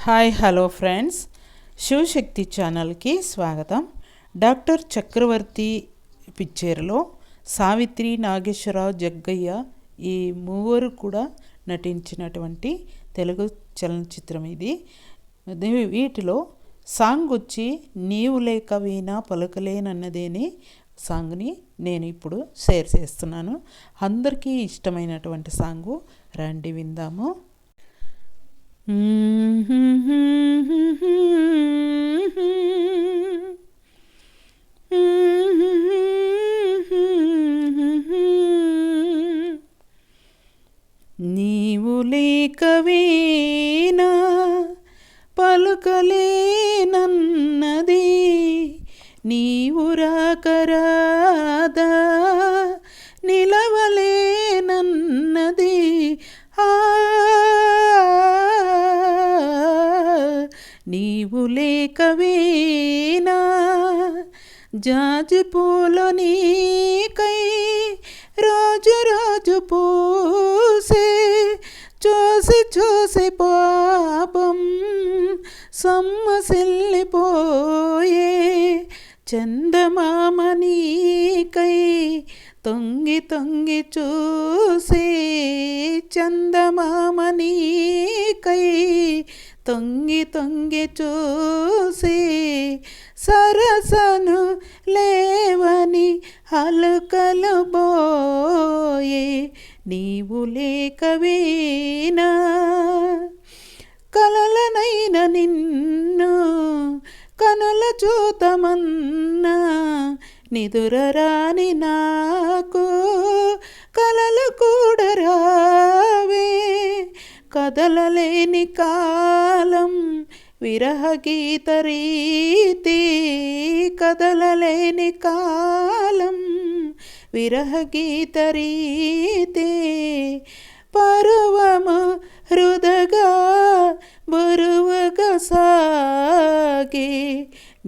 Hi hello friends, Shivashakti ఛానల్కి స్వాగతం. Doctor చక్రవర్తి పిక్చర్లో సావిత్రి, నాగేశ్వరరావు, జగ్గయ్య ఈ మూవరు కూడా నటించినటువంటి తెలుగు చలనచిత్రం ఇది. వీటిలో సాంగ్ వచ్చి నీవు లేక వీణా పలుకలేనన్నదేని సాంగ్ని నేను ఇప్పుడు షేర్ చేస్తున్నాను. అందరికీ ఇష్టమైనటువంటి సాంగు, రండి విందాము. నీవు లేక వీణా పలుకలేనన్నది, నీవు రాకరాదా నిలవలేనన్నది. నీవు లేక వీణా జాజి పూలు నీకై రోజు రోజు పూసే, చూసి చూసి పాపం సొమ్మసిల్లిపోయే. చందమామ నీకై తొంగి తొంగి చూసే, చందమామ నీకై తొంగి తొంగి చూసి సరసను లేవని హలుకలు బోయే. నీవు లేక వీణా కలలనైన నిన్ను కనుల చూతమన్నా, నిదురరాని నాకు కలలు కూడా రావే. కదలలేని కాలం విరహ గీత రీతి, కదలలేని కాలం విరహ గీత రీతి. పరువము హృదగా బరువుగా సాగే,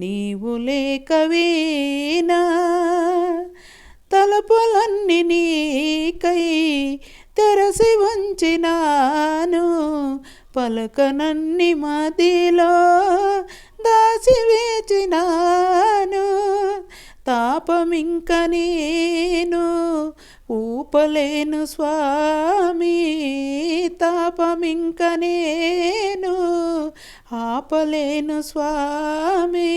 నీవు లేక వీణా తలుపులన్నీ నీకై తెరసి ఉంచినాను, పలకనన్ని మదిలో దాచి వేచినాను. తాపమింక నేను ఊపలేను స్వామి, తాపమింక నేను ఆపలేను స్వామి.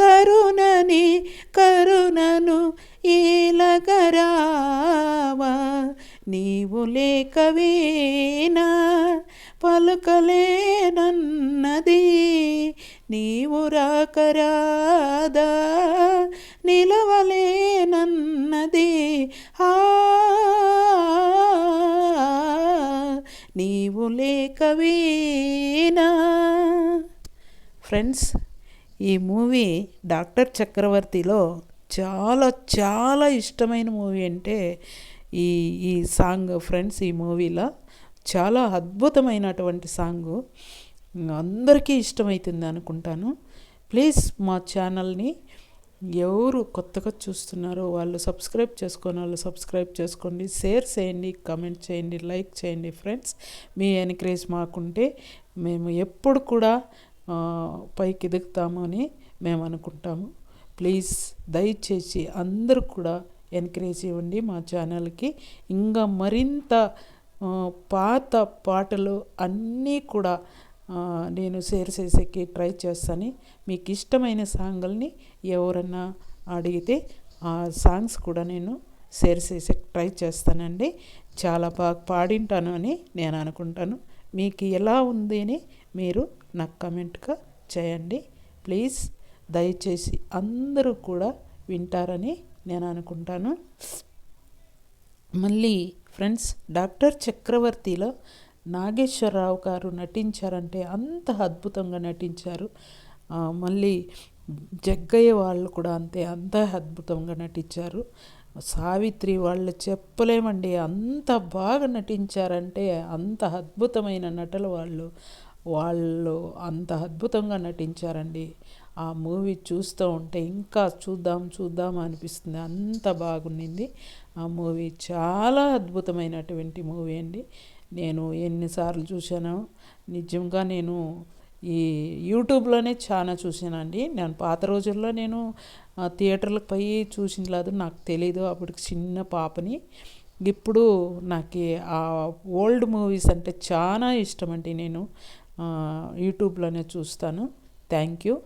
తరుణని కరుణను ఈలగరావా, నీవు లేక వీణా పలుకలేనన్నది, నీవు రాకరాదా నిలవలేనన్నది. నీవు లేక వీణా. ఫ్రెండ్స్, ఈ మూవీ డాక్టర్ చక్రవర్తిలో చాలా చాలా ఇష్టమైన మూవీ అంటే ఈ సాంగ్ ఫ్రెండ్స్. ఈ మూవీలో చాలా అద్భుతమైనటువంటి సాంగు, అందరికీ ఇష్టమవుతుంది అనుకుంటాను. ప్లీజ్ మా ఛానల్ని ఎవరు కొత్తగా చూస్తున్నారో వాళ్ళు సబ్స్క్రైబ్ చేసుకొని వాళ్ళు సబ్స్క్రైబ్ చేసుకోండి, షేర్ చేయండి, కామెంట్ చేయండి, లైక్ చేయండి. ఫ్రెండ్స్, మీ ఎంకరేజ్ మాకుంటే మేము ఎప్పుడు కూడా పైకి ఎదుగుతాము అని మేము అనుకుంటాము. ప్లీజ్ దయచేసి అందరూ కూడా ఎంకరేజ్ ఇవ్వండి మా ఛానల్కి. ఇంకా మరింత పాత పాటలు అన్నీ కూడా నేను షేర్ చేసేకి ట్రై చేస్తాను. మీకు ఇష్టమైన సాంగుల్ని ఎవరన్నా అడిగితే ఆ సాంగ్స్ కూడా నేను షేర్ చేసే ట్రై చేస్తానండి. చాలా బాగా పాడింటాను అని నేను అనుకుంటాను. మీకు ఎలా ఉంది అని మీరు నాకు కమెంట్గా చేయండి. ప్లీజ్ దయచేసి అందరూ కూడా వింటారని నేను అనుకుంటాను. మళ్ళీ ఫ్రెండ్స్, డాక్టర్ చక్రవర్తిలో నాగేశ్వరరావు గారు నటించారంటే అంత అద్భుతంగా నటించారు. మళ్ళీ జగ్గయ్య వాళ్ళు కూడా అంత అద్భుతంగా నటించారు. సావిత్రి వాళ్ళు చెప్పలేమండి, అంత బాగా నటించారంటే అంత అద్భుతమైన నటలు వాళ్ళు అంత అద్భుతంగా నటించారండి. ఆ మూవీ చూస్తూ ఉంటే ఇంకా చూద్దాం అనిపిస్తుంది, అంత బాగుండింది ఆ మూవీ. చాలా అద్భుతమైనటువంటి మూవీ అండి. నేను ఎన్నిసార్లు చూశానో నిజంగా నేను ఈ యూట్యూబ్లోనే చాలా చూశానండి. నేను పాత రోజుల్లో నేను థియేటర్లకు పోయి చూసింది లేదు, నాకు తెలీదు, అప్పటికి చిన్న పాపని. ఇప్పుడు నాకు ఆ ఓల్డ్ మూవీస్ అంటే చాలా ఇష్టం అండి. నేను యూట్యూబ్లోనే చూస్తాను. Thank you.